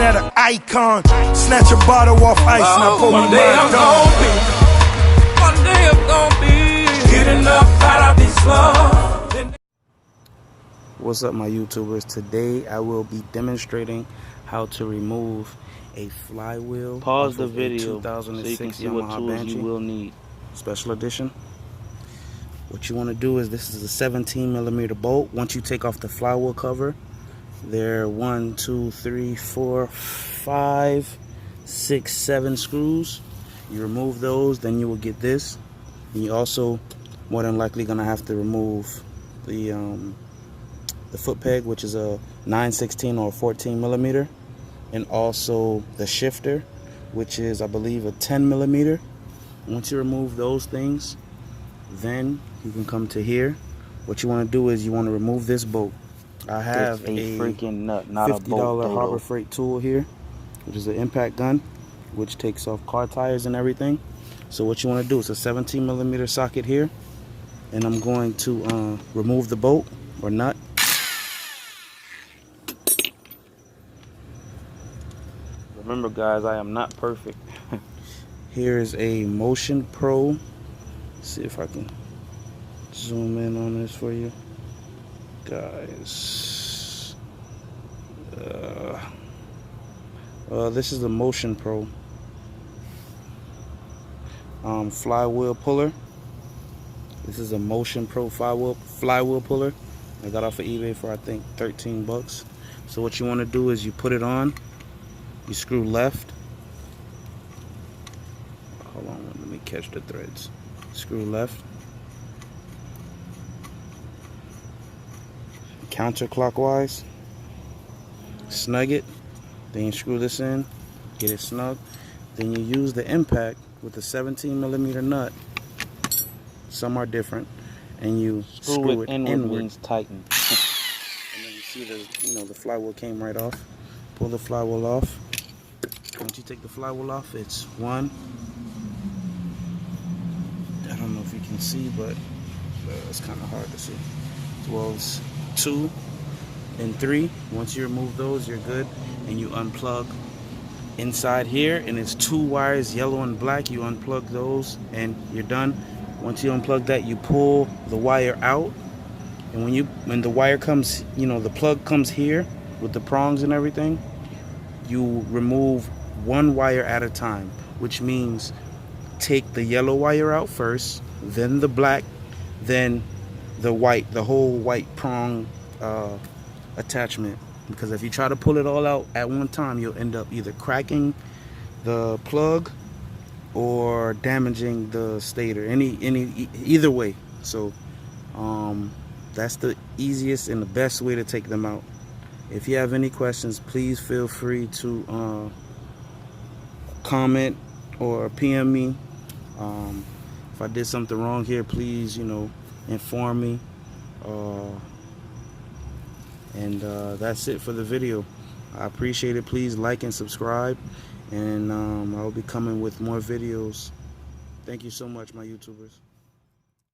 at an icon. Snatch a bottle off ice, now pour me One day I'm gonna be getting up out of this club. What's up, my YouTubers? Today I will be demonstrating how to remove a flywheel. Pause the video 2006 so you can see Yamaha what tools Banshee you will need. Special edition. What you want to do is, this is a 17mm bolt. Once you take off the flywheel cover, there are 1, 2, 3, 4, 5, 6, 7 screws. You remove those, then you will get this. And you also more than likely gonna have to remove the foot peg, which is a 9/16 or 14mm, and also the shifter, which is, I believe, a 10mm. Once you remove those things, then you can come to here. What you want to do is you want to remove this bolt. I have a freaking nut, not a bolt. $50 Harbor Freight tool here, which is an impact gun, which takes off car tires and everything. So what you want to do is a 17mm socket here, and I'm going to remove the bolt or nut. Remember, guys, I am not perfect. Here is a Motion Pro. Let's see if I can zoom in on this for you guys. This is the Motion Pro flywheel puller. This is a Motion Pro flywheel puller. I got off of eBay for, I think, 13 bucks. So what you want to do is you put it on, you screw left. Hold on, let me catch the threads. Screw left, counterclockwise, snug it, then you screw this in, get it snug, then you use the impact with the 17mm nut. Some are different, and you screw it inward. Means tighten. And then you see the flywheel came right off. Pull the flywheel off. Once you take the flywheel off, it's 1. I don't know if you can see, but it's kind of hard to see. Well, it's 2 and 3. Once you remove those, you're good, and you unplug inside here, and it's 2 wires, yellow and black. You unplug those, and you're done. Once you unplug that, you pull the wire out, and when the wire comes, the plug comes here with the prongs and everything, you remove 1 wire at a time, which means take the yellow wire out first, then the black, then the white, the whole white prong attachment. Because if you try to pull it all out at one time, you'll end up either cracking the plug or damaging the stator. Either way. So that's the easiest and the best way to take them out. If you have any questions, please feel free to comment or PM me. If I did something wrong here, please, inform me. And that's it for the video. I appreciate it. Please like and subscribe, and I'll be coming with more videos. Thank you so much, my YouTubers.